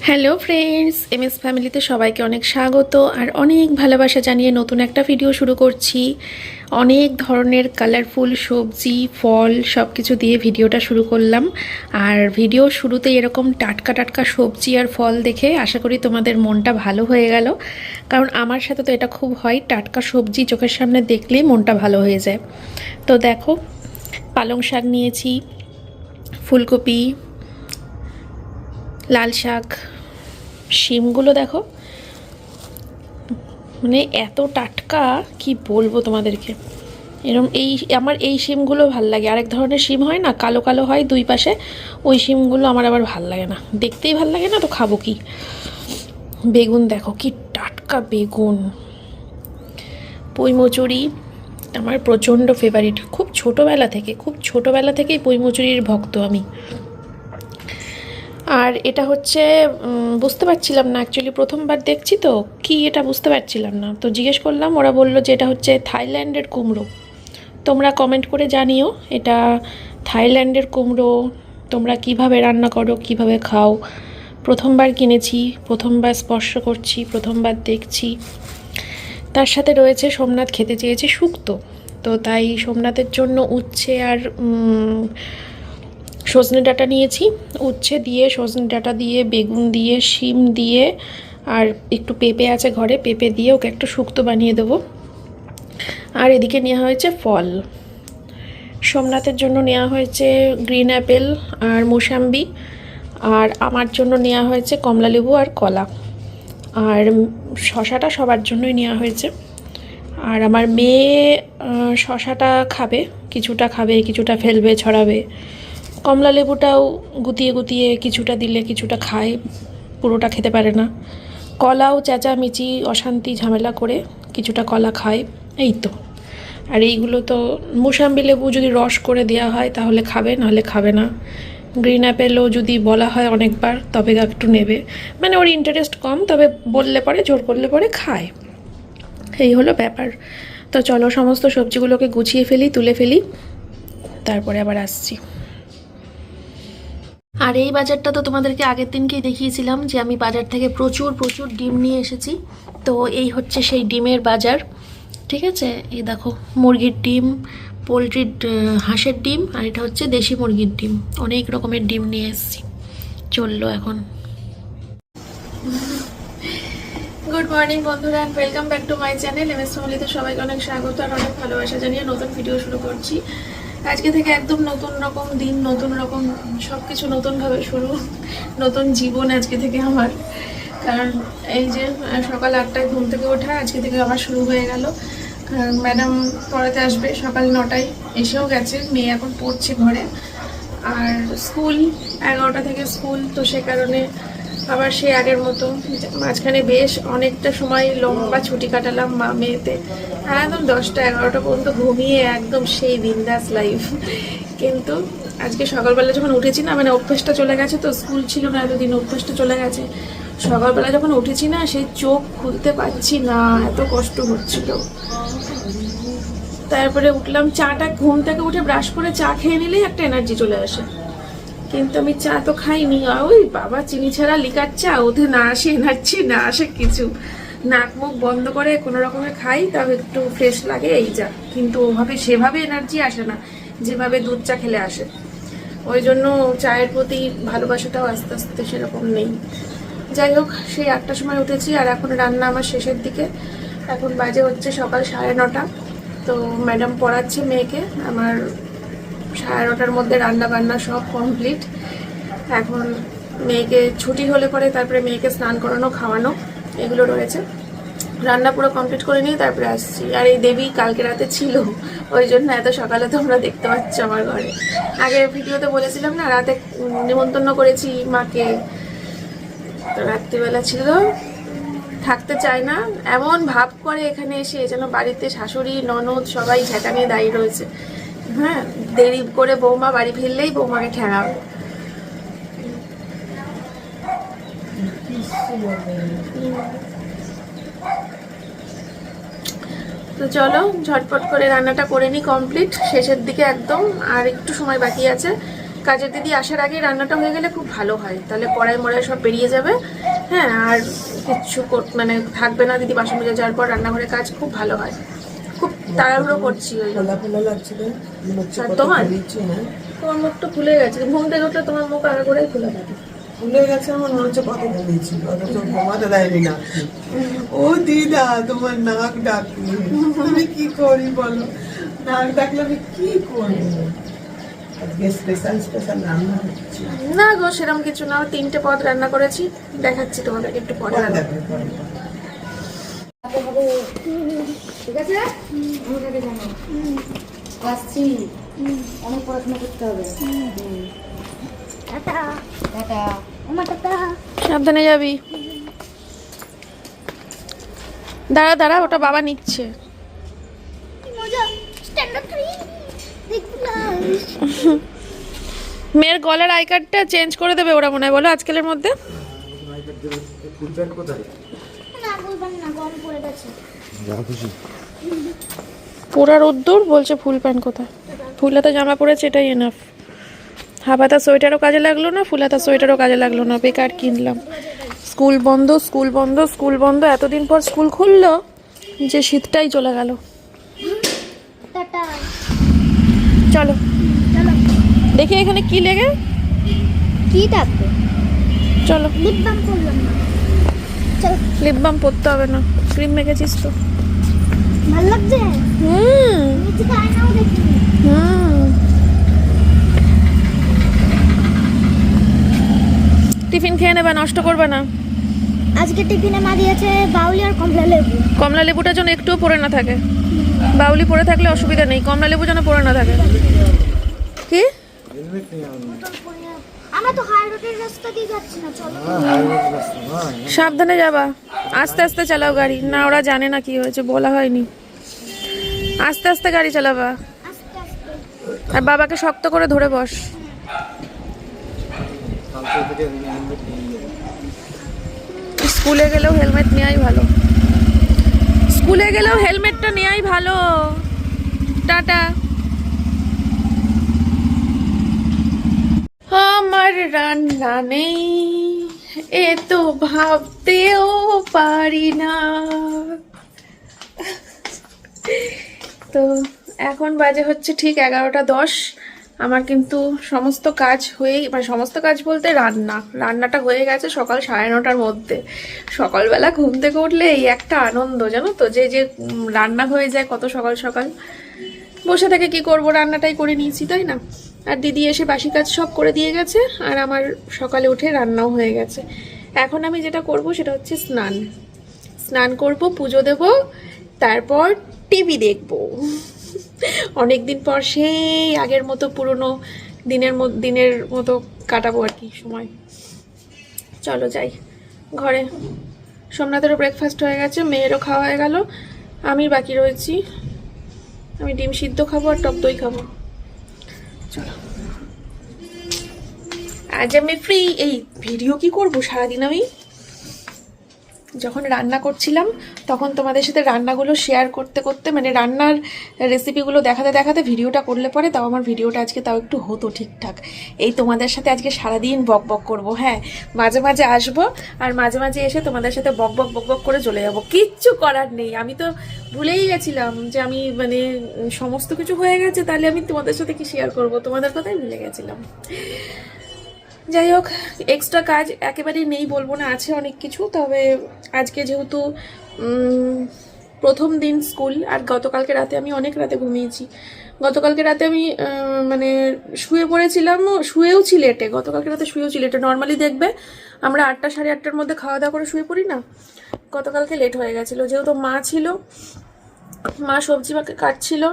Hello friends, MS ফ্যামিলিতে সবাইকে অনেক স্বাগত আর অনেক ভালোবাসা জানিয়ে নতুন একটা ভিডিও শুরু করছি। অনেক ধরনের কালারফুল সবজি ফল সব কিছু দিয়ে ভিডিওটা শুরু করলাম। আর ভিডিও শুরুতে এরকম টাটকা টাটকা সবজি আর ফল দেখে আশা করি তোমাদের মনটা ভালো হয়ে গেল, কারণ আমার সাথে তো এটা খুব হয়, টাটকা সবজি চোখের সামনে দেখলেই মনটা ভালো হয়ে যায়। তো দেখো, পালং শাক নিয়েছি, ফুলকপি, লাল শাক, শিমগুলো দেখো, মানে এত টাটকা কি বলবো তোমাদেরকে। এরকম আমার এই শিমগুলো ভাল লাগে। আরেক ধরনের শিম হয় না, কালো কালো হয় দুই পাশে, ওই শিমগুলো আমার আবার ভাল লাগে না, দেখতেই ভাল লাগে না, তো খাবো কি। বেগুন দেখো কি টাটকা বেগুন, পুঁই মুচুরি আমার প্রচণ্ড ফেভারিট, খুব ছোটোবেলা থেকেই পুঁই মুচুরির ভক্ত আমি। আর এটা হচ্ছে বুঝতে পারছিলাম না অ্যাকচুয়ালি, প্রথমবার দেখছি তো কি এটা বুঝতে পারছিলাম না, তো জিজ্ঞেস করলাম, ওরা বললো যে এটা হচ্ছে থাইল্যান্ডের কুমড়ো। তোমরা কমেন্ট করে জানিও এটা থাইল্যান্ডের কুমড়ো তোমরা কিভাবে রান্না করো, কিভাবে খাও। প্রথমবার কিনেছি, প্রথমবার স্পর্শ করছি, প্রথমবার দেখছি। তার সাথে রয়েছে, সোমনাথ খেতে চেয়েছে শুক্তো, তো তাই সোমনাথের জন্য উচ্ছে আর সজনে ডাঁটা নিয়েছি। উচ্ছে দিয়ে, সজনে ডাঁটা দিয়ে, বেগুন দিয়ে, শিম দিয়ে, আর একটু পেঁপে আছে ঘরে, পেঁপে দিয়ে ওকে একটু শুক্তো বানিয়ে দেবো। আর এদিকে নেওয়া হয়েছে ফল, সোমনাথের জন্য নেওয়া হয়েছে গ্রিন অ্যাপেল আর মোসাম্বি, আর আমার জন্য নেওয়া হয়েছে কমলালেবু আর কলা, আর শশাটা সবার জন্যই নেওয়া হয়েছে। আর আমার মেয়ে শশাটা খাবে, কিছুটা খাবে, কিছুটা ফেলবে, ছড়াবে। কমলা লেবুটাও গুতিয়ে গুতিয়ে কিছুটা দিলে কিছুটা খায়, পুরোটা খেতে পারে না। কলাও চেঁচামেচি অশান্তি ঝামেলা করে কিছুটা কলা খায়, এই তো। আর এইগুলো তো, মুসাম্বি লেবু যদি রস করে দেওয়া হয় তাহলে খাবে, নাহলে খাবে না। গ্রিন অ্যাপেলও যদি বলা হয় অনেকবার তবে একটু নেবে, মানে ওর ইন্টারেস্ট কম, তবে বললে পরে, জোর করলে পরে খায়। এই হলো ব্যাপার। তো চলো সমস্ত সবজিগুলোকে গুছিয়ে ফেলি, তুলে ফেলি, তারপরে আবার আসছি। আর এই বাজারটা তো তোমাদেরকে আগের দিনকেই দেখিয়েছিলাম যে আমি বাজার থেকে প্রচুর প্রচুর ডিম নিয়ে এসেছি। তো এই হচ্ছে সেই ডিমের বাজার, ঠিক আছে। এই দেখো, মুরগির ডিম, পোলট্রির হাঁসের ডিম, আর এটা হচ্ছে দেশি মুরগির ডিম, অনেক রকমের ডিম নিয়ে এসেছি। চললো এখন। গুড মর্নিং বন্ধুরা, and welcome back to my channel MS ফ্যামিলিতে সবাইকে অনেক স্বাগত আর অনেক ভালোবাসা জানিয়ে নতুন ভিডিও শুরু করছি। আজকে থেকে একদম নতুন রকম দিন, নতুন রকম সব কিছু, নতুনভাবে শুরু, নতুন জীবন আজকে থেকে আমার। কারণ এই যে সকাল 8টায় ঘুম থেকে ওঠা আজকে থেকে আবার শুরু হয়ে গেল। ম্যাডাম পড়াতে আসবে সকাল 9টায়, এসেও গেছে, মেয়ে এখন পড়ছে ঘরে। আর স্কুল 11টা থেকে স্কুল, তো সে কারণে আবার সে আগের মতো মাঝখানে বেশ অনেকটা সময় লম্বা ছুটি কাটালাম মা মেয়েতে, একদম 10টা 11টা পর্যন্ত ঘুমিয়ে একদম সেই বিন্দাস লাইফ। কিন্তু আজকে সকালবেলা যখন উঠেছি না, মানে অভ্যেসটা চলে গেছে, তো স্কুল ছিল না এতদিন, অভ্যেসটা চলে গেছে। সকালবেলা যখন উঠেছি না, সেই চোখ খুলতে পারছি না, এত কষ্ট হচ্ছিল। তারপরে উঠলাম, চাটা ঘুম থেকে উঠে ব্রাশ করে চা খেয়ে নিলেই একটা এনার্জি চলে আসে, কিন্তু আমি চা তো খাইনি। ওই বাবা, চিনি ছাড়া লিকার চা, ওদের না আসে এনার্জি, না আসে কিছু, নাক মুখ বন্ধ করে কোনো রকমে খাই, তবে একটু ফ্রেশ লাগে, এই যা। কিন্তু ওভাবে সেভাবে এনার্জি আসে না যেভাবে দুধ চা খেলে আসে। ওই জন্য চায়ের প্রতি ভালোবাসাটাও আস্তে আস্তে সেরকম নেই। যাই হোক, সেই 8টার সময় উঠেছি আর এখন রান্না আমার শেষের দিকে। এখন বাজে হচ্ছে সকাল 9:30। তো ম্যাডাম পড়াচ্ছে মেয়েকে, আমার 9:30টার মধ্যে রান্না বান্না সব কমপ্লিট। এখন মেয়েকে ছুটি হলে পরে তারপরে মেয়েকে স্নান করানো, খাওয়ানো, এগুলো রয়েছে। রান্না পুরো কমপ্লিট করে নিয়ে তারপরে আসছি। আর এই দেবী কালকে রাতে ছিল, ওই জন্য এত সকালে তোমরা দেখতে পাচ্ছ আমার ঘরে। আগে ভিডিওতে বলেছিলাম না, রাতে নিমন্ত্রণ করেছি মাকে, তো রাত্রিবেলা ছিল, থাকতে চায় না, এমন ভাব করে এখানে এসে যেন বাড়িতে শাশুড়ি ননদ সবাই ঝেঁকা নিয়ে দাঁড়িয়ে রয়েছে। হ্যাঁ, দেরি করে বৌমা বাড়ি ফিরলেই বৌমাকে ঠেঙাবে। তো চলো ঝটপট করে রান্নাটা করে নিই, কমপ্লিট শেষের দিকে একদম, আর একটু সময় বাকি আছে। কাজের দিদি আসার আগেই রান্নাটা হয়ে গেলে খুব ভালো হয়, তাহলে কড়াই মড়াই সব বেরিয়ে যাবে। হ্যাঁ, আর কিচ্ছু মানে থাকবে না, দিদি বাসন মেজে যাওয়ার পর রান্নাঘরে কাজ খুব ভালো হয়। খুব তাড়াহুড়ো করছি ওই জন্য। তোমার মুখ তো ফুলে গেছে, ঘুম থেকে উঠলে তোমার মুখ আগে করেই ফুলে থাকে। ফুলে গেছে আমার মনে হচ্ছে কত ঘুমিয়েছিল, অথচ ঘুমাতে দেয়নি নাক। ও দিদা তোমার নাক ডাকি, আমি কি করি বলো? নাক ডাকলে আমি কি করবো? আজকে স্পেশাল স্পেশাল রান্না হচ্ছে। না গো, সেরকম কিছু না, 3টে পদ রান্না করেছি, দেখাচ্ছি তোমাদেরকে একটু পরে। ঠিক আছে, আমাকে জানো আসছি, অনেক পড়াশোনা করতে হবে। টাটা টাটা, আমার টাটা। সাবধানে যাবি। দাঁড়া দাঁড়া, ওটা বাবা নিচ্ছে। মেয়ের গলার আই কার্ডটা চেঞ্জ করে দেবে ওরা মনে হয়, বলো আজকালের মধ্যে। পুরা রোদ্দুর বলছে ফুল প্যান্ট কোথায়? ফুলহাতা জামা পরেছে, এটাই এনাফ। হাফহাতা সোয়েটারও কাজে লাগলো না, ফুলহাতা সোয়েটারও কাজে লাগলো না, বেকার কিনলাম। স্কুল বন্ধ স্কুল বন্ধ স্কুল বন্ধ, এতদিন পর স্কুল খুললো যে শীতটাই চলে গেল। চলো দেখি এখানে কি লেগে কি থাকবে। চলো, লিপ বাম করলাম না, চলো। লিপ বাম পরতে হবে না, ক্রিম মেখেছিস তো। ভালো লাগছে। নিচে আয়নাও দেখিনি। টিফিন খেয়ে নেবে, নষ্ট করবে না। আজকে টিফিনে মা দিয়েছে বাউলি আর কমলা লেবু। কমলা লেবুটা যেন একটুও পড়ে না থাকে, বাউলি পড়ে থাকলে অসুবিধা নেই, কমলা লেবু যেন পড়ে না থাকে। কি আমরা তো হাই রোডের রাস্তা দিয়ে যাচ্ছি না, চলো। সাবধানে যাবা, আস্তে আস্তে চালাও গাড়ি। না ওরা জানে না কি হয়েছে, বলা হয়নি। আস্তে আস্তে গাড়ি চালাবা, আস্তে আস্তে। আর বাবাকে শক্ত করে ধরে বস। স্কুলে গেলেও হেলমেট নেওয়াই ভালো, স্কুলে গেলেও হেলমেটটা নেওয়াই ভালো। টাটা। আমার রান্না নেই এ তো ভাবতেও পারি না। তো এখন বাজে হচ্ছে ঠিক 11:10। আমার কিন্তু সমস্ত কাজ হয়েই, মানে সমস্ত কাজ বলতে রান্নাটা হয়ে গেছে সকাল 9:30টার মধ্যে। সকালবেলা ঘুম থেকে উঠলে এই একটা আনন্দ জানো তো, যে রান্না হয়ে যায় কত সকাল সকাল। বসে থেকে কি করব, রান্নাটাই করে নিয়েছি, তাই না? আর দিদি এসে বাসি কাজ সব করে দিয়ে গেছে, আর আমার সকালে উঠে রান্নাও হয়ে গেছে। এখন আমি যেটা করব সেটা হচ্ছে স্নান করব, পুজো দেব, তারপর টিভি দেখব। অনেকদিন পর সেই আগের মতো পুরনো দিনের মতো কাটাবো আর কি সময়। চলো যাই ঘরে। সোমনাথেরও ব্রেকফাস্ট হয়ে গেছে, মেয়েরও খাওয়া হয়ে গেল, আমি বাকি রয়েছি। আমি ডিম সিদ্ধ খাবো আর টক দই খাবো। চলো, আজ আমি ফ্রি। এই ভিডিও কি করবো সারাদিন? আমি যখন রান্না করছিলাম তখন তোমাদের সাথে রান্নাগুলো শেয়ার করতে করতে, মানে রান্নার রেসিপিগুলো দেখাতে দেখাতে ভিডিওটা করলে পরে তাও আমার ভিডিওটা আজকে তাও একটু হতো ঠিকঠাক। এই তোমাদের সাথে আজকে সারাদিন বক বক করবো। হ্যাঁ, মাঝে মাঝে আসবো, আর মাঝে মাঝে এসে তোমাদের সাথে বক বক করে চলে যাবো। কিচ্ছু করার নেই, আমি তো ভুলেই গেছিলাম যে আমি মানে সমস্ত কিছু হয়ে গেছে, তাহলে আমি তোমাদের সাথে কি শেয়ার করবো, তোমাদের কথাই ভুলে গেছিলাম। যাই হোক, এক্সট্রা কাজ একেবারেই নেই বলবো না, আছে অনেক কিছু। তবে আজকে যেহেতু প্রথম দিন স্কুল, আর গতকালকে রাতে আমি অনেক রাতে ঘুমিয়েছি। গতকালকে রাতে আমি মানে শুয়ে পড়েছিলাম, শুয়েওছি লেটে। গতকালকে রাতে শুয়েওছি লেটে। নর্মালি দেখবে আমরা 8টা সাড়ে 8টার মধ্যে খাওয়া দাওয়া করে শুয়ে পড়ি না, গতকালকে লেট হয়ে গেছিলো। যেহেতু মা ছিল, মা সবজি কাটছিল,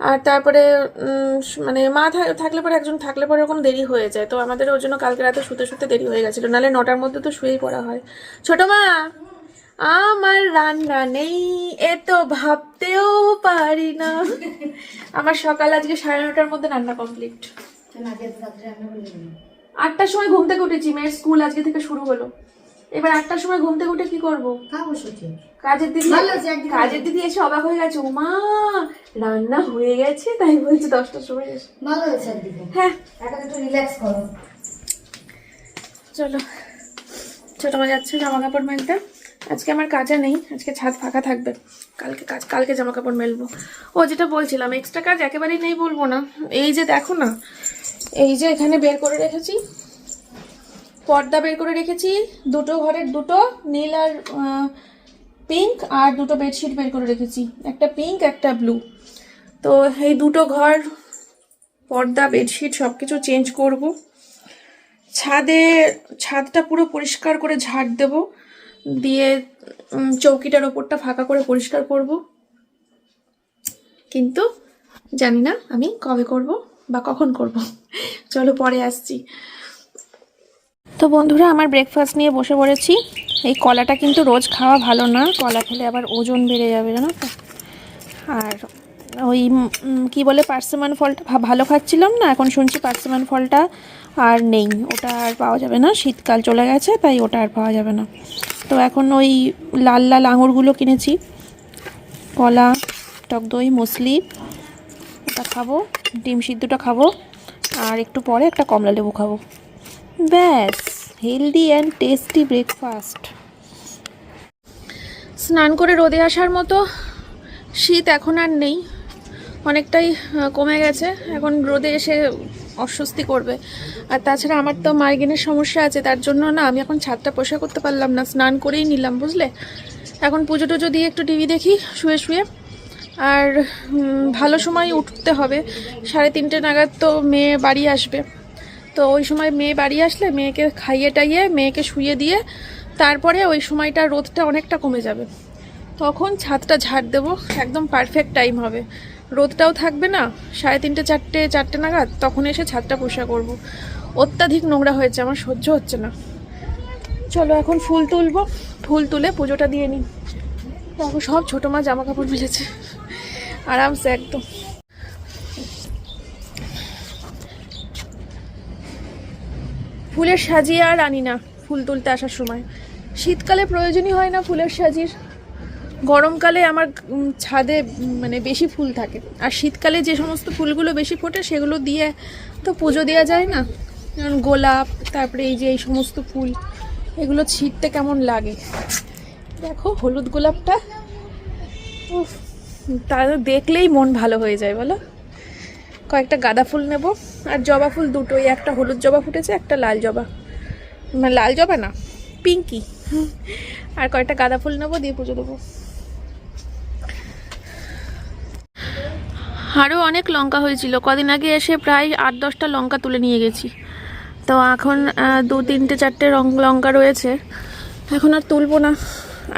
আর তারপরে মানে মা থাকলে পরে, একজন থাকলে পরে এরকম দেরি হয়ে যায়। তো আমাদের ওর জন্য কালকে রাতে শুতে শুতে দেরি হয়ে গেছিলো, নাহলে 9টার মধ্যে তো শুয়েই পড়া হয়। ছোট মা, আমার রান্না নেই এ তো ভাবতেও পারি না। আমার সকাল আজকে 9:30টার মধ্যে রান্না কমপ্লিট। 8টার সময় ঘুম থেকে উঠেছি, মেয়ের স্কুল আজকে থেকে শুরু হলো। এবার 8টার সময় ঘুম থেকে উঠে কি করবো? খাবো সত্যি। কাজের দিদি কাজের দিদি এসে অবাক হয়ে গেছে, ওমা রান্না হয়ে গেছে, তাই বলছে 10টার সময় এসে। ভালো হয়েছে একদিকে। হ্যাঁ এখন একটু রিল্যাক্স করো। চলো, ছোট মা যাচ্ছে জামা কাপড় মেলতে। আজকে আমার কাজে নেই, আজকে ছাদ ফাঁকা থাকবে, কালকে জামা কাপড় মেলবো। ও যেটা বলছিলাম, এক্সট্রা কাজ একেবারেই নেই বলবো না। এই যে দেখো না, এই যে এখানে বের করে রেখেছি পর্দা, বের করে রেখেছি দুটো ঘরের, দুটো নীল আর পিঙ্ক, আর দুটো বেডশিট বের করে রেখেছি, একটা পিঙ্ক একটা ব্লু। তো এই দুটো ঘর পর্দা বেডশিট সব কিছু চেঞ্জ করব। ছাদটা পুরো পরিষ্কার করে ঝাড় দেব, দিয়ে চৌকিটার ওপরটা ফাঁকা করে পরিষ্কার করব। কিন্তু জানি না আমি কবে করব বা কখন করব। চলো পরে আসছি। তো বন্ধুরা, আমার ব্রেকফাস্ট নিয়ে বসে পড়েছি। এই কলাটা কিন্তু রোজ খাওয়া ভালো না, কলা খেলে আবার ওজন বেড়ে যাবে, জানো তো। আর ওই কি বলে পার্সিমন ফলটা ভালো খাচ্ছিলাম না, এখন শুনছি পার্সিমন ফলটা আর নেই, ওটা আর পাওয়া যাবে না, শীতকাল চলে গেছে, তাই ওটা আর পাওয়া যাবে না। তো এখন ওই লাল লাল আঙুরগুলো কিনেছি, কলা, টক দই, মুসলি, ওটা খাবো, ডিম সিদ্ধটা খাবো, আর একটু পরে একটা কমলা লেবু খাবো। ব্যাস, হেলদি অ্যান্ড টেস্টি ব্রেকফাস্ট। স্নান করে রোদে আসার মতো শীত এখন আর নেই, অনেকটাই কমে গেছে। এখন রোদে এসে অস্বস্তি করবে। আর তাছাড়া আমার তো মাইগ্রেনের সমস্যা আছে, তার জন্য না আমি এখন ছাদটা পরিষ্কার করতে পারলাম না, স্নান করেই নিলাম, বুঝলে। এখন পুজো টুজো দিয়ে একটু টিভি দেখি শুয়ে শুয়ে। আর ভালো সময় উঠতে হবে, 3:30 নাগাদ তো মেয়ে বাড়ি আসবে। তো ওই সময় মেয়ে বাড়ি আসলে মেয়েকে খাইয়ে টাইয়ে মেয়েকে শুয়ে দিয়ে তারপরে ওই সময়টা রোদটা অনেকটা কমে যাবে, তখন ছাদটা ঝাড় দেবো, একদম পারফেক্ট টাইম হবে, রোদটাও থাকবে না। 3:30 4টে নাগাদ তখন এসে ছাদটা পরিষ্কার করবো। অত্যাধিক নোংরা হয়েছে, আমার সহ্য হচ্ছে না। চলো এখন ফুল তুলবো, ফুল তুলে পুজোটা দিয়ে নিই। দেখো সব ছোটো মা জামা কাপড় মিলেছে আরামসে একদম। ফুলের সাজিয়ে আর আনি না ফুল তুলতে আসার সময়, শীতকালে প্রয়োজনই হয় না ফুলের সাজির। গরমকালে আমার ছাদে মানে বেশি ফুল থাকে, আর শীতকালে যে সমস্ত ফুলগুলো বেশি ফোটে সেগুলো দিয়ে তো পুজো দেওয়া যায় না, যেমন গোলাপ, তারপরে এই যে এই সমস্ত ফুল, এগুলো ছিঁড়তে কেমন লাগে। দেখো হলুদ গোলাপটা, উফ, তা দেখলেই মন ভালো হয়ে যায় বলো। কয়েকটা গাঁদা ফুল নেব, আর জবা ফুল দুটোই, একটা হলুদ জবা ফুটেছে, একটা লাল জবা, মানে লাল জবা না পিঙ্কি, আর কয়েকটা গাঁদা ফুল নেবো, দিয়ে পুজো দেবো। আরও অনেক লঙ্কা হয়েছিল, কদিন আগে এসে প্রায় 8-10টা লঙ্কা তুলে নিয়ে গেছি। তো এখন 2-3-4টে লঙ্কা রয়েছে, এখন আর তুলবো না।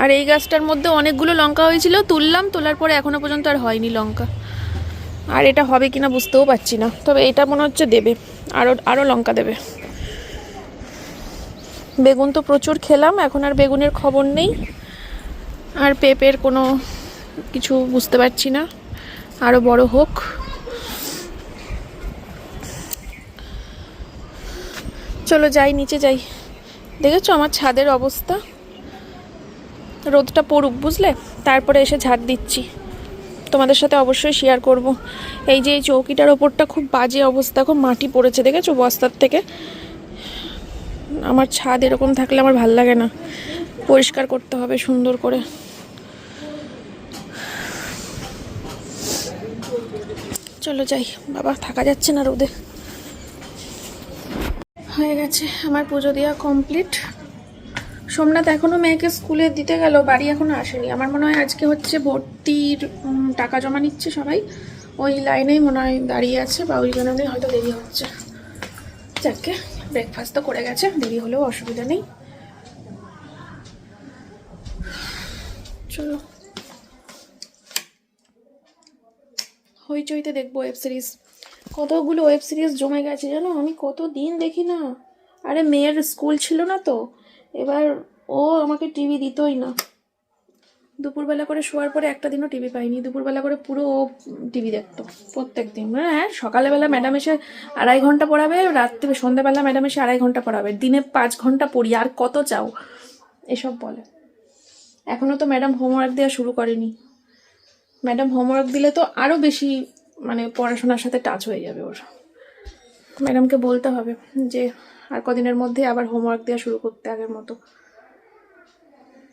আর এই গাছটার মধ্যে অনেকগুলো লঙ্কা হয়েছিল, তুললাম, তোলার পরে এখনো পর্যন্ত আর হয়নি লঙ্কা। আর এটা হবে কিনা বুঝতেও পারছি না, তবে এটা মনে হচ্ছে দেবে, আরও লঙ্কা দেবে। বেগুন তো প্রচুর খেলাম, এখন আর বেগুনের খবর নেই, আর পেঁপের কোনো কিছু বুঝতে পারছি না, আরও বড় হোক। চলো যাই, নিচে যাই। দেখেছো আমার ছাদের অবস্থা, রোদটা পড়ুক বুঝলে, তারপরে এসে ঝাড় দিচ্ছি, তোমাদের সাথে অবশ্যই শেয়ার করব। এই যে এই চৌকিটার ওপরটা খুব বাজে অবস্থা, খুব মাটি পড়েছে, দেখেছো বস্তার থেকে। আমার ছাদ এরকম থাকলে আমার ভাল লাগে না, পরিষ্কার করতে হবে সুন্দর করে। চলো যাই, বাবা থাকা যাচ্ছে না রোদে। হয়ে গেছে আমার পুজো দেওয়া কমপ্লিট। সোমনাথ এখনও মেয়েকে স্কুলে দিতে গেল, বাড়ি এখনও আসেনি। আমার মনে হয় আজকে হচ্ছে ভর্তির টাকা জমা নিচ্ছে সবাই, ওই লাইনেই মনে হয় দাঁড়িয়ে আছে, বা ওই কারণে হয়তো দেরি হচ্ছে। যাকে ব্রেকফাস্ট তো করে গেছে, দেরি হলেও অসুবিধা নেই। চলো হইচইতে দেখবো ওয়েব সিরিজ, কতগুলো ওয়েব সিরিজ জমে গেছে জানো, আমি কত দিন দেখি না। আরে মেয়ের স্কুল ছিল না তো, এবার ও আমাকে টিভি দিতই না। দুপুরবেলা করে শোয়ার পরে একটা দিনও টিভি পাইনি, দুপুরবেলা করে পুরো ও টিভি দেখতো প্রত্যেক দিন। হ্যাঁ, সকালবেলা ম্যাডাম এসে 2.5 ঘন্টা পড়াবে, রাত্রে সন্ধ্যাবেলা ম্যাডাম এসে 2.5 ঘন্টা পড়াবে, দিনে 5 ঘন্টা পড়ি, আর কত চাও। এসব বলে। এখনও তো ম্যাডাম হোমওয়ার্ক দেওয়া শুরু করেনি। ম্যাডাম হোমওয়ার্ক দিলে তো আরও বেশি মানে পড়াশোনার সাথে টাচ হয়ে যাবে ওর। ম্যাডামকে বলতে হবে যে আর কদিনের মধ্যে আবার হোমওয়ার্ক দেওয়া শুরু করতে, আগের মতো।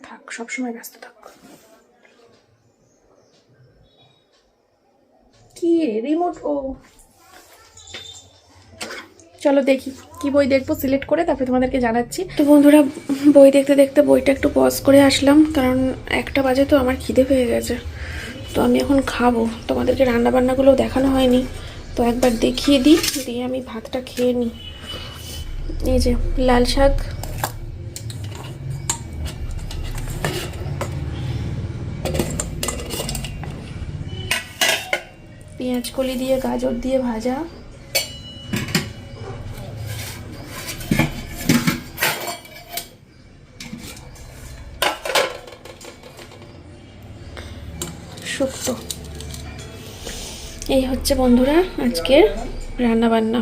থাক, সবসময় ব্যস্ত থাক। কি রিমোট? ও চলো দেখি কি বই দেখবো, সিলেক্ট করে তারপরে তোমাদেরকে জানাচ্ছি। তো বন্ধুরা, বই দেখতে দেখতে বইটা একটু পজ করে আসলাম, কারণ 1টা বাজে তো আমার খিদে পেয়ে গেছে। তো আমি এখন খাবো। তোমাদেরকে রান্নাবান্নাগুলো দেখানো হয়নি, তো একবার দেখিয়ে দিই, দিয়ে আমি ভাতটা খেয়ে নিই। এই যে লাল শাক, পেঁয়াজ কলি দিয়ে গাজর দিয়ে ভাজা, শুক্তো। এই হচ্ছে বন্ধুরা আজকের রান্নাবান্না।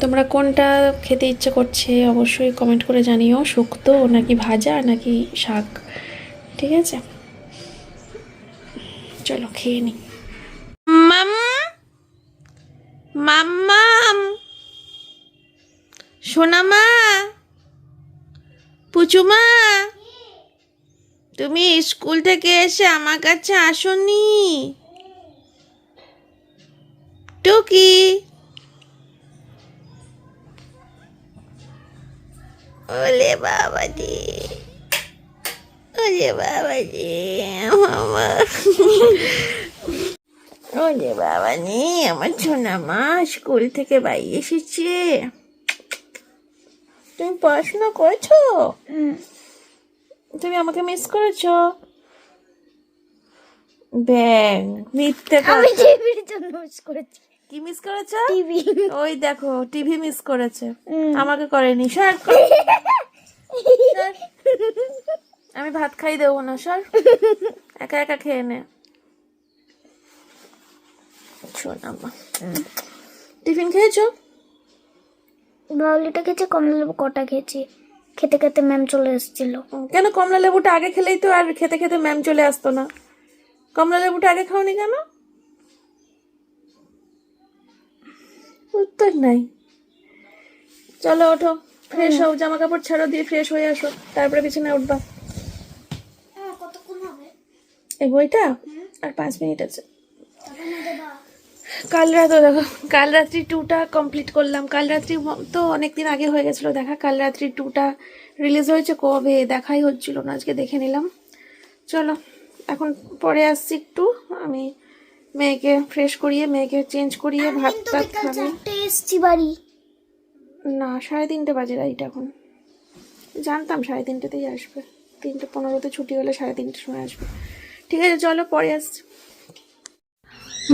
তোমরা কোনটা খেতে ইচ্ছে করছে অবশ্যই কমেন্ট করে জানিও, শুক্তো নাকি ভাজা নাকি শাক। ঠিক আছে, চলো খেয়ে নিই। মাম্মাম, সোনামা, পুচুমা, তুমি স্কুল থেকে এসে আমার কাছে আসোনি? টুকি, ওলে বাবাজি, ওলে বাবাজি, মামা, ওলে বাবাজি, আমার সোনামা স্কুল থেকে বাড়ি এসেছে। তুমি পড়াশোনা করছো? তুমি আমাকে মিস করেছো? ব্যাং, মিথ্যে আমি কথা। টিভির জন্য মিস করেছি। কি মিস করেছো? টিভি। ওই দেখো টিভি মিস করেছে, আমাকে করেনি। সর, সর। আমি ভাত খাই দেবো না, সর, একা একা খেয়ে নে। শোনামা, টিফিন খেয়েছো? বাউলিটা খেয়েছি, কমলা লেবু কটা খেয়েছি। খেতে খেতে ম্যাম চলে এসেছিল। কেন কমলা লেবুটা আগে খেলেই তো আর খেতে খেতে ম্যাম চলে আসতো না। কমলা লেবুটা আগে খাওনি কেন? উত্তর নাই। চলো ওঠো, ফ্রেশ হও, জামা কাপড় ছাড়ো, দিয়ে ফ্রেশ হয়ে আসো, তারপরে বিছানায় উঠবা। কতক্ষণ হবে? এই বইটা আর 5 মিনিট আছে। কাল রাতে দেখো, কাল রাত্রি 2টা কমপ্লিট করলাম। কাল রাত্রি তো অনেকদিন আগে হয়ে গেছিলো দেখা। কাল রাত্রি 2টা রিলিজ হয়েছে কবে দেখাই হচ্ছিল না, আজকে দেখে নিলাম। চলো এখন পরে আসছি একটু, আমি মেয়েকে ফ্রেশ করিয়ে, মেয়েকে চেঞ্জ করিয়ে ভাত টাত খাবে। এসছি বাড়ি। না, 3:30 বাজে রাইট এখন। জানতাম 3:30তেই আসবে, 3:15-তে ছুটি হলে 3:30-র সময় আসবে। ঠিক আছে চলো পরে আসছি।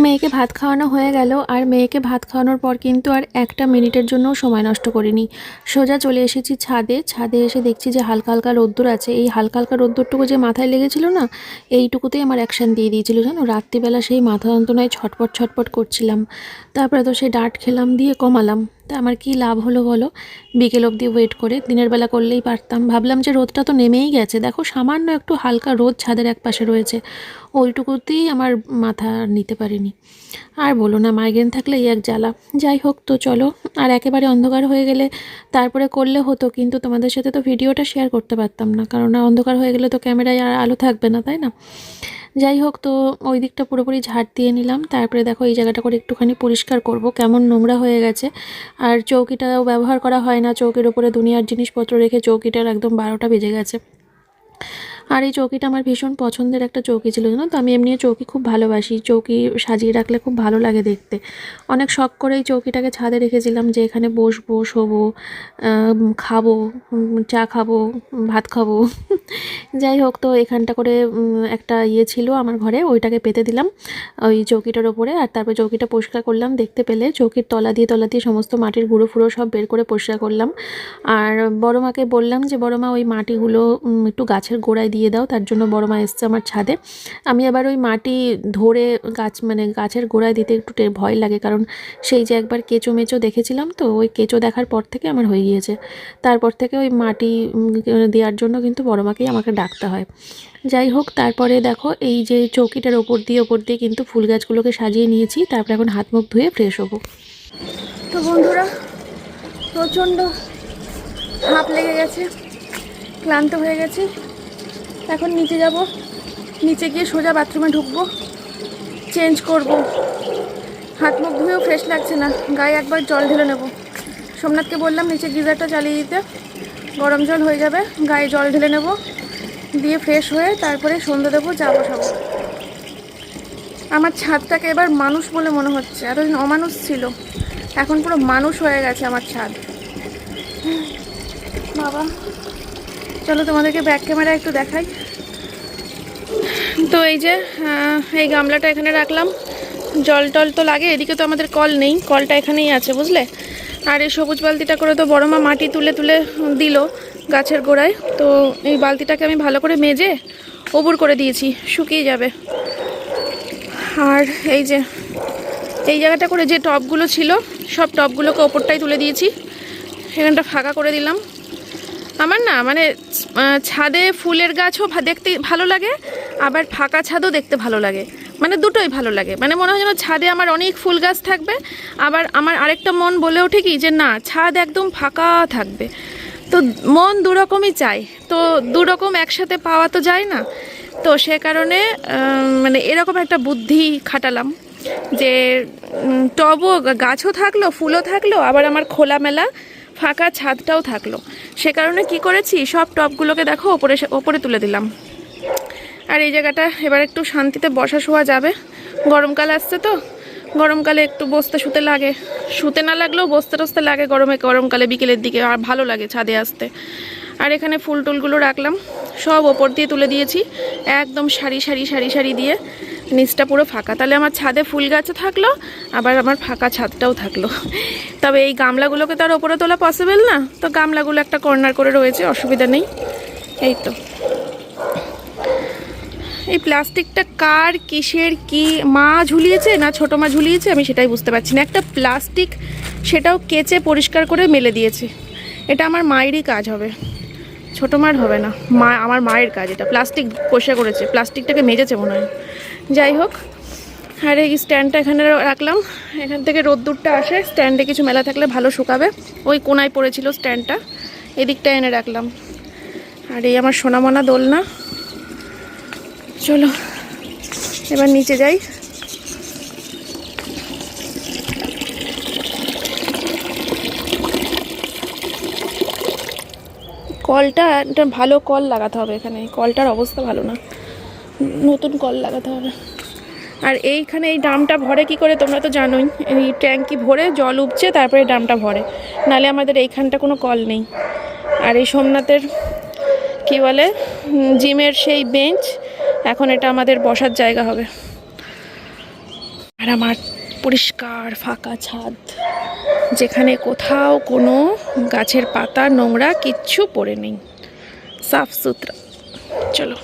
মেয়েকে ভাত খাওয়ানো হয়ে গেল, আর মেয়েকে ভাত খাওয়ানোর পর কিন্তু আর 1টা মিনিটের জন্যও সময় নষ্ট করিনি। সোজা চলে এসেছি ছাদে। ছাদে এসে দেখছি যে হালকা হালকা রোদ্দুর আছে। এই হালকা হালকা রোদ্দুরটুকু যে মাথায় লেগেছিল না, এইটুকুতেই আমার অ্যাকশান দিয়ে দিয়েছিল জানো। রাত্রিবেলা সেই মাথা যন্ত্রণায় ছটপট ছটপট করছিলাম। তারপরে তো সেই ডাঁট খেলাম, দিয়ে কমালাম। তা আমার কি লাভ হলো বলো, বিকেল অবধি ওয়েট করে? দিনের বেলা করলেই পারতাম। ভাবলাম যে রোদটা তো নেমেই গেছে, দেখো সামান্য একটু হালকা রোদ ছাদের এক পাশে রয়েছে, ওইটুকুতেই আমার মাথা নিতে পারিনি। আর বলো না, মাইগ্রেন থাকলে এই এক জ্বালা। যাই হোক, তো চলো। আর একেবারে অন্ধকার হয়ে গেলে তারপরে করলে হতো, কিন্তু তোমাদের সাথে তো ভিডিওটা শেয়ার করতে পারতাম না, কারণ অন্ধকার হয়ে গেলে তো ক্যামেরায় আর আলো থাকবে না, তাই না? যাই হোক, তো ওই দিকটা পুরোপুরি ঝাড় দিয়ে নিলাম। তারপরে দেখো এই জায়গাটা করে একটুখানি পরিষ্কার করব, কেমন নোংরা হয়ে গেছে। আর চৌকিটাও ব্যবহার করা হয় না, চৌকির ওপরে দুনিয়ার জিনিসপত্র রেখে চৌকিটার একদম 12টা বেজে গেছে। আর এই চৌকিটা আমার ভীষণ পছন্দের একটা চৌকি ছিল, জানো তো। আমি এমনি চৌকি খুব ভালোবাসি, চৌকি সাজিয়ে রাখলে খুব ভালো লাগে দেখতে। অনেক শখ করে এই চৌকিটাকে ছাদে রেখেছিলাম, যে এখানে বসবো, শোবো, খাবো, চা খাবো, ভাত খাবো। যাই হোক, তো এখানটা করে একটা ইয়ে ছিল আমার ঘরে, ওইটাকে পেতে দিলাম ওই চৌকিটার ওপরে। আর তারপর চৌকিটা পরিষ্কার করলাম, দেখতে পেলে চৌকির তলা দিয়ে সমস্ত মাটির গুঁড়ো ফুড়ো সব বের করে পরিষ্কার করলাম। আর বড় মাকে বললাম যে বড় মা, ওই মাটিগুলো একটু গাছের গোড়ায় দিয়ে দিয়ে দাও, তার জন্য বড় মা এসছে আমার ছাদে। আমি আবার ওই মাটি ধরে গাছের গোড়ায় দিতে একটু ভয় লাগে, কারণ সেই যে একবার কেঁচো মেচো দেখেছিলাম, তো ওই কেঁচো দেখার পর থেকে আমার হয়ে গিয়েছে। তারপর থেকে ওই মাটি দেওয়ার জন্য কিন্তু বড় মাকেই আমাকে ডাকতে হয়। যাই হোক, তারপরে দেখো এই যে চৌকিটার ওপর দিয়ে কিন্তু ফুল গাছগুলোকে সাজিয়ে নিয়েছি। তারপরে এখন হাত মুখ ধুয়ে ফ্রেশ হবো। তো বন্ধুরা, প্রচণ্ড হাঁপ লেগে গেছে, ক্লান্ত হয়ে গেছি। এখন নিচে যাব, নিচে গিয়ে সোজা বাথরুমে ঢুকবো, চেঞ্জ করব। হাত মুখ ধুয়েও ফ্রেশ লাগছে না, গায়ে একবার জল ঢেলে নেব। সোমনাথকে বললাম নিচে গিজারটা চালিয়ে দিতে, গরম জল হয়ে যাবে, গায়ে জল ঢেলে নেব, দিয়ে ফ্রেশ হয়ে তারপরে সন্ধ্যা দেবো, চা বসাবো। আমার ছাদটাকে এবার মানুষ বলে মনে হচ্ছে, এতদিন অমানুষ ছিল, এখন পুরো মানুষ হয়ে গেছে আমার ছাদ। বাবা, চলো তোমাদেরকে ব্যাক ক্যামেরা একটু দেখাই। তো এই যে এই গামলাটা এখানে রাখলাম, জল টল তো লাগে, এদিকে তো আমাদের কল নেই, কলটা এখানেই আছে বুঝলে। আর এই সবুজ বালতিটা করে তো বড় মা মাটি তুলে তুলে দিল গাছের গোড়ায়, তো এই বালতিটাকে আমি ভালো করে মেজে ওবর করে দিয়েছি, শুকিয়ে যাবে। আর এই যে এই জায়গাটা করে যে টবগুলো ছিল সব টবগুলোকে ওপরটাই তুলে দিয়েছি, এখানটা ফাঁকা করে দিলাম। আমার না মানে ছাদে ফুলের গাছও দেখতে ভালো লাগে, আবার ফাঁকা ছাদও দেখতে ভালো লাগে, মানে দুটোই ভালো লাগে। মানে মনে হয় যেন ছাদে আমার অনেক ফুল গাছ থাকবে, আবার আমার আরেকটা মন বলে ওঠে কি যে না, ছাদ একদম ফাঁকা থাকবে। তো মন দুরকমই চাই, তো দুরকম একসাথে পাওয়া তো যায় না। তো সে কারণে মানে এরকম একটা বুদ্ধি খাটালাম যে টবও গাছও থাকলো, ফুলও থাকলো, আবার আমার খোলামেলা ফাঁকা ছাদটাও থাকলো। সে কারণে কি করেছি, সব টবগুলোকে দেখো ওপরে তুলে দিলাম। আর এই জায়গাটা এবার একটু শান্তিতে বসা শোয়া যাবে। গরমকাল আসছে তো, গরমকালে একটু বসতে শুতে লাগে, শুতে না লাগলেও বসতে টসতে লাগে গরমকালে বিকেলের দিকে, আর ভালো লাগে ছাদে আসতে। আর এখানে ফুল টুলগুলো রাখলাম, সব ওপর দিয়ে তুলে দিয়েছি, একদম সারি সারি সারি সারি দিয়ে, নিচটা পুরো ফাঁকা। তাহলে আমার ছাদে ফুল গাছও থাকলো, আবার আমার ফাঁকা ছাদটাও থাকলো। তবে এই গামলাগুলোকে তো আর ওপরে তোলা পসিবল না, তো গামলাগুলো একটা কর্নার করে রয়েছে, অসুবিধা নেই। এই তো এই প্লাস্টিকটা কার, কিসের, কি মা ঝুলিয়েছে না ছোটো মা ঝুলিয়েছে আমি সেটাই বুঝতে পারছি না। একটা প্লাস্টিক, সেটাও কেচে পরিষ্কার করে মেলে দিয়েছে। এটা আমার মায়েরই কাজ হবে, ছোটো মার হবে না, আমার মায়ের কাজ এটা। প্লাস্টিক পরিষ্কার করেছে, প্লাস্টিকটাকে মেজেছে মনে হয়। যাই হোক, আর এই স্ট্যান্ডটা এখানে রাখলাম, এখান থেকে রোদ্দুরটা আসে, স্ট্যান্ডে কিছু মেলা থাকলে ভালো শুকাবে। ওই কোনায় পড়েছিল স্ট্যান্ডটা, এদিকটা এনে রাখলাম। আর এই আমার সোনামনা দোলনা। চলো এবার নিচে যাই। কলটা একটা ভালো কল লাগাতে হবে এখানে, কলটার অবস্থা ভালো না, নতুন কল লাগাতে হবে। আর এইখানে এই ড্রামটা ভরে কি করে তোমরা তো জানোই, এই ট্যাঙ্কি ভরে জল উপচে তারপরে ড্রামটা ভরে, নালে আমাদের এইখানটা কোনো কল নেই। আর এই সোমনাথের কি বলে জিমের সেই বেঞ্চ, এখন এটা আমাদের বসার জায়গা হবে। আর আমার পরিষ্কার ফাঁকা ছাদ, যেখানে কোথাও কোনো গাছের পাতা নোংরা কিচ্ছু পড়ে নেই, সাফ সুতরা। চলো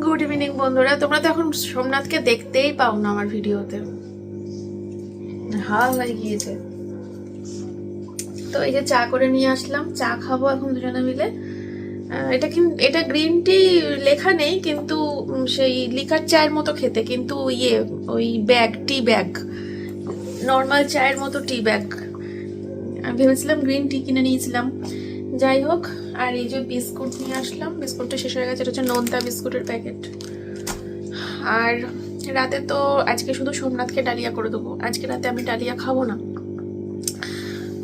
গুড ইভিনিং বন্ধুরা। তোমরা তো এখন সোমনাথকে দেখতেই পাও না আমার ভিডিওতে, হাল হয়ে গিয়েছে। তো এই যে চা করে নিয়ে আসলাম, চা খাবো এখন দুজনে মিলে। এটা গ্রিন টি লেখা নেই, কিন্তু সেই লিকার চায়ের মতো খেতে, কিন্তু ওই টি ব্যাগ, নর্মাল চায়ের মতো টি ব্যাগ। আমি ভেবেছিলাম গ্রিন টি কিনে নিয়েছিলাম। যাই হোক, আর এই যে বিস্কুট নিয়ে আসলাম, বিস্কুটটা শেষ হয়ে গেছে, এটা হচ্ছে নোনতা বিস্কুটের প্যাকেট। আর রাতে তো আজকে শুধু সোমনাথকে ডালিয়া করে দেবো, আজকে রাতে আমি ডালিয়া খাবো না।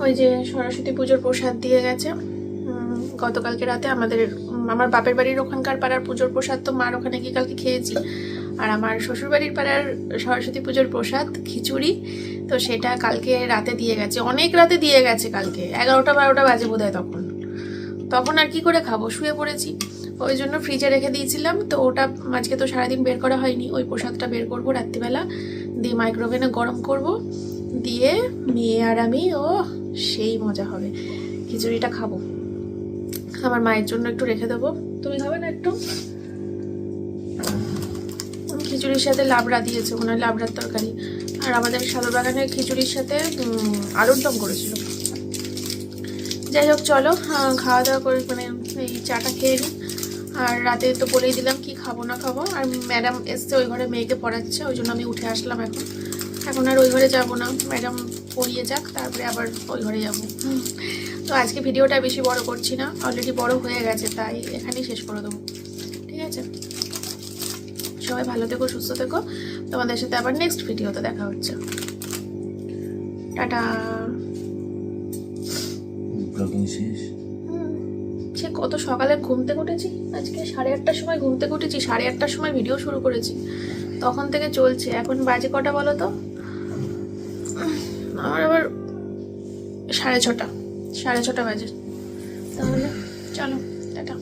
ওই যে সরস্বতী পুজোর প্রসাদ দিয়ে গেছে গতকালকে রাতে, আমার বাপের বাড়ির ওখানকার পাড়ার পুজোর প্রসাদ তো মার ওখানে গিয়ে কালকে খেয়েছি, আর আমার শ্বশুরবাড়ির পাড়ার সরস্বতী পুজোর প্রসাদ খিচুড়ি, তো সেটা কালকে রাতে দিয়ে গেছে, অনেক রাতে দিয়ে গেছে, কালকে 11টা-12টা বাজে বোধহয়। তখন আর কি করে খাবো, শুয়ে পড়েছি, ওই জন্য ফ্রিজে রেখে দিয়েছিলাম। তো ওটা আজকে তো সারাদিন বের করা হয়নি, ওই প্রসাদটা বের করবো রাত্রিবেলা, দিয়ে মাইক্রোওভেনে গরম করব, দিয়ে মেয়ে আর আমি, ও সেই মজা হবে। খিচুড়িটা খাবো, আমার মায়ের জন্য একটু রেখে দেবো। তুমি খাবে না একটু? খিচুড়ির সাথে লাবড়া দিয়েছে, মনে হয় লাবড়ার তরকারি। আর আমাদের সাদর বাগানের খিচুড়ির সাথে আলুর দম করেছিল। যাই হোক চলো খাওয়া দাওয়া করে মানে এই চাটা খেয়ে নিই। আর রাতে তো বলেই দিলাম কি খাবো না খাবো। আর ম্যাডাম এসছে, ওই ঘরে মেয়েকে পড়াচ্ছে, ওই জন্য আমি উঠে আসলাম। এখন আর ওই ঘরে যাবো না, ম্যাডাম পড়িয়ে যাক, তারপরে আবার ওই ঘরে যাবো। তো আজকে ভিডিওটা বেশি বড় করছি না, অলরেডি বড় হয়ে গেছে, তাই এখানেই শেষ করে দেবো। ঠিক আছে, সবাই ভালো থেকো, সুস্থ থেকো। তোমাদের সাথে আবার নেক্সট ভিডিওতে দেখা হচ্ছে। টাটা। সে কত সকালে ঘুম থেকে উঠেছি, আজকে 8:30টার সময় ঘুম থেকে উঠেছি, 8:30টার সময় ভিডিও শুরু করেছি, তখন থেকে চলছে। এখন বাজে কটা বলো তো? আমার আবার 6:30 বাজে। তাহলে চলো টাটা।